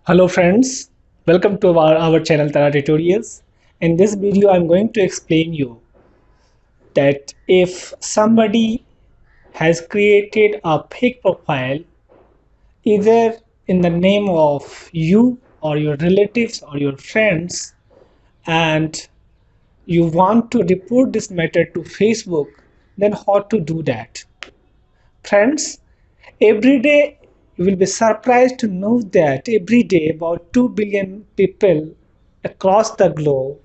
Hello friends, welcome to our channel Tara Tutorials. In this video, I'm going to explain you that if somebody has created a fake profile either in the name of you or your relatives or your friends and you want to report this matter to Facebook, then how to do that? Friends, every day you will be surprised to know that every day about 2 billion people across the globe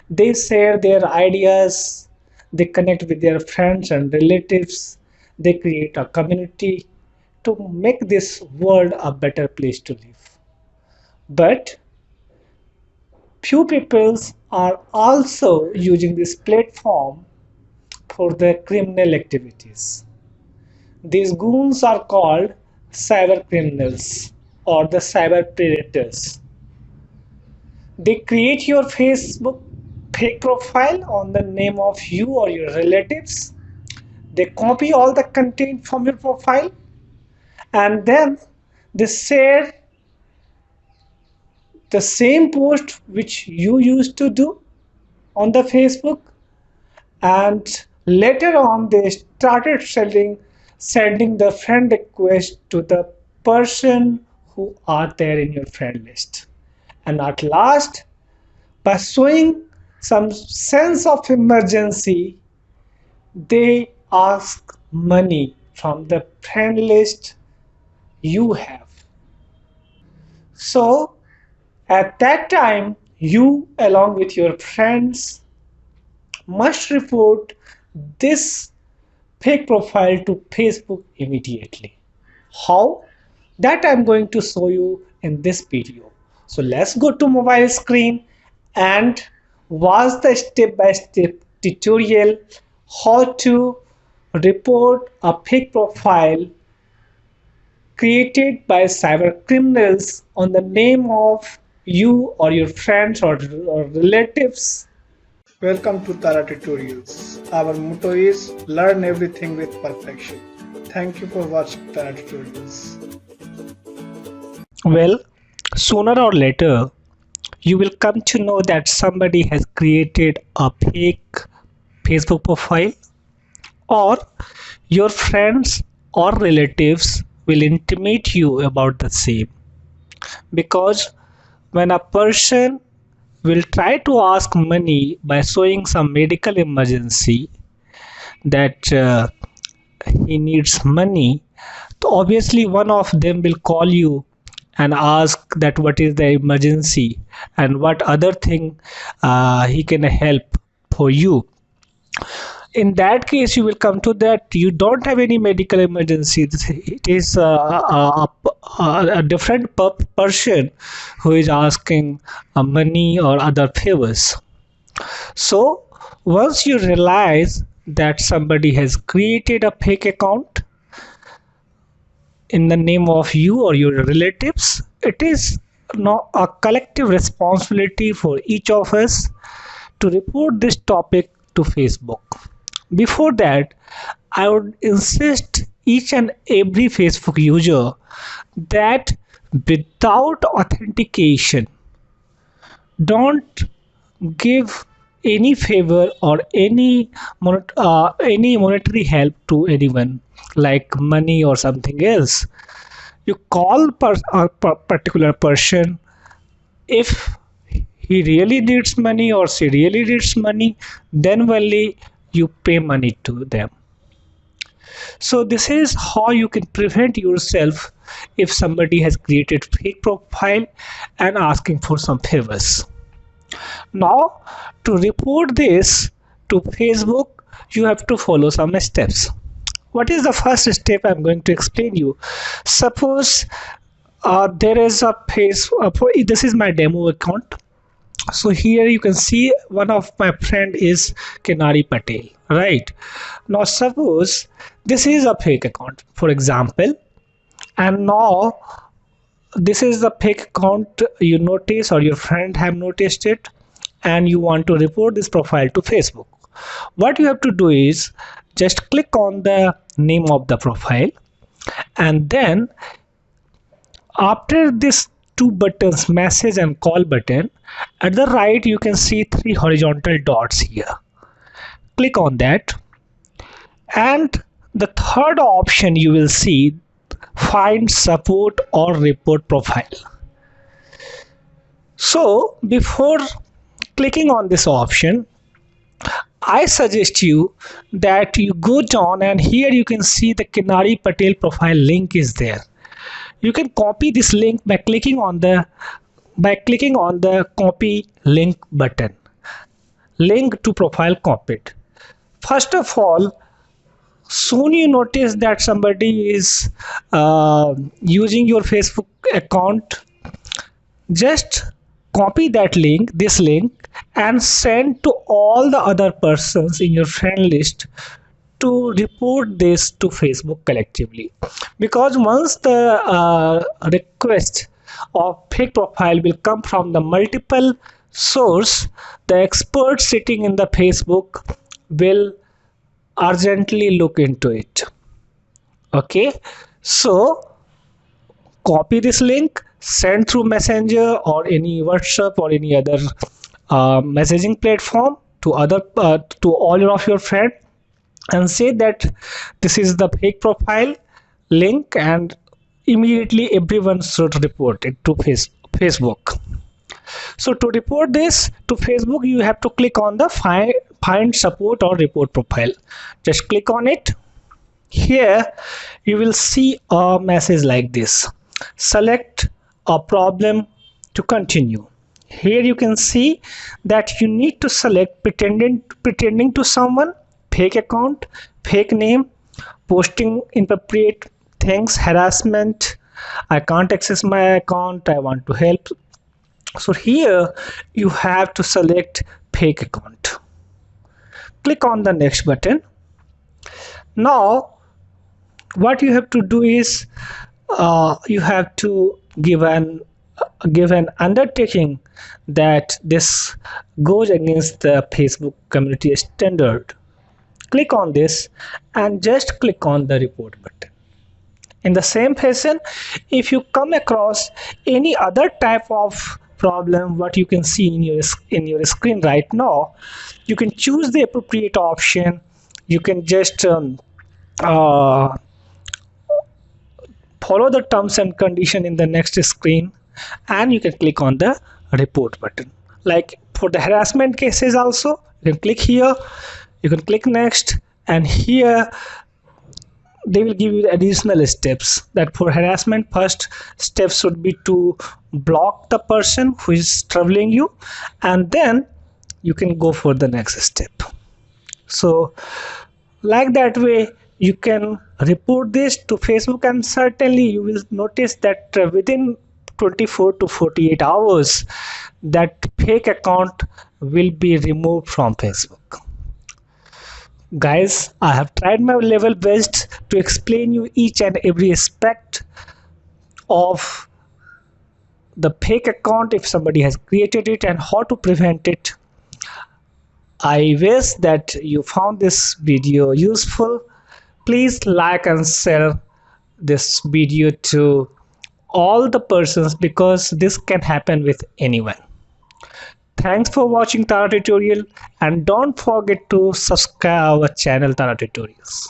they share their ideas, they connect with their friends and relatives, they create a community to make this world a better place to live. But few people are also using this platform for their criminal activities. These goons are called cyber criminals or the cyber predators. They create your Facebook fake profile on the name of you or your relatives. They copy all the content from your profile and then they share the same post which you used to do on the Facebook, and later on they started sending the friend request to the person who are there in your friend list. And at last, by showing some sense of emergency, they ask money from the friend list you have. So at that time, you along with your friends must report this fake profile to Facebook immediately. How? That I'm going to show you in this video. So let's go to mobile screen and watch the step-by-step tutorial how to report a fake profile created by cyber criminals on the name of you or your friends or relatives. Welcome to Tara Tutorials. Our motto is learn everything with perfection. Thank you for watching Tara Tutorials. Well, sooner or later, you will come to know that somebody has created a fake Facebook profile, or your friends or relatives will intimate you about the same. Because when a person will try to ask money by showing some medical emergency that he needs money, so obviously one of them will call you and ask that what is the emergency and what other thing he can help for you. In that case you will come to that you don't have any medical emergency. It is a different person who is asking money or other favors. So once you realize that somebody has created a fake account in the name of you or your relatives, it is now a collective responsibility for each of us to report this topic to Facebook. Before that, I would insist each and every Facebook user that without authentication, don't give any favor or any monetary help to anyone like money or something else. You call a particular person if he really needs money or she really needs money, then only you pay money to them. So this is how you can prevent yourself if somebody has created fake profile and asking for some favors. Now to report this to Facebook, you have to follow some steps. What is the first step? I'm going to explain you. Suppose there is a page this is my demo account. So here you can see one of my friend is Kenari Patel, right? Now suppose this is a fake account, for example, and now this is the fake account you notice or your friend have noticed it, and you want to report this profile to Facebook. What you have to do is just click on the name of the profile, and then after this two buttons, message and call button. At the right you can see three horizontal dots here. Click on that, and the third option you will see, find support or report profile. So before clicking on this option, I suggest you that you go down, and here you can see the Kinari Patel profile link is there. You can copy this link by clicking on the copy link button. Link to profile copied. First of all, soon you notice that somebody is using your Facebook account. Just copy this link, and send to all the other persons in your friend list to report this to Facebook collectively. Because once the request of fake profile will come from the multiple source, the expert sitting in the Facebook will urgently look into it. Okay, so copy this link, send through Messenger or any WhatsApp or any other messaging platform to all of your friends, and say that this is the fake profile link, and immediately everyone should report it to Facebook. So to report this to Facebook, you have to click on the find support or report profile. Just click on it. Here you will see a message like this: select a problem to continue. Here you can see that you need to select pretending to someone, fake account, fake name, posting inappropriate things, harassment, I can't access my account, I want to help. So here you have to select fake account. Click on the next button. Now what you have to do is you have to give an undertaking that this goes against the Facebook community standard. Click on this and just click on the report button. In the same fashion, if you come across any other type of problem, what you can see in your screen right now, you can choose the appropriate option. You can just follow the terms and condition in the next screen, and you can click on the report button. Like for the harassment cases also, you can click here, you can click next, and here they will give you additional steps. That for harassment, first step should be to block the person who is troubling you, and then you can go for the next step. So like that way you can report this to Facebook, and certainly you will notice that within 24 to 48 hours that fake account will be removed from Facebook. Guys, I have tried my level best to explain you each and every aspect of the fake account if somebody has created it, and how to prevent it. I wish that you found this video useful. Please like and share this video to all the persons, because this can happen with anyone. Thanks for watching Tara Tutorial, and don't forget to subscribe our channel Tara Tutorials.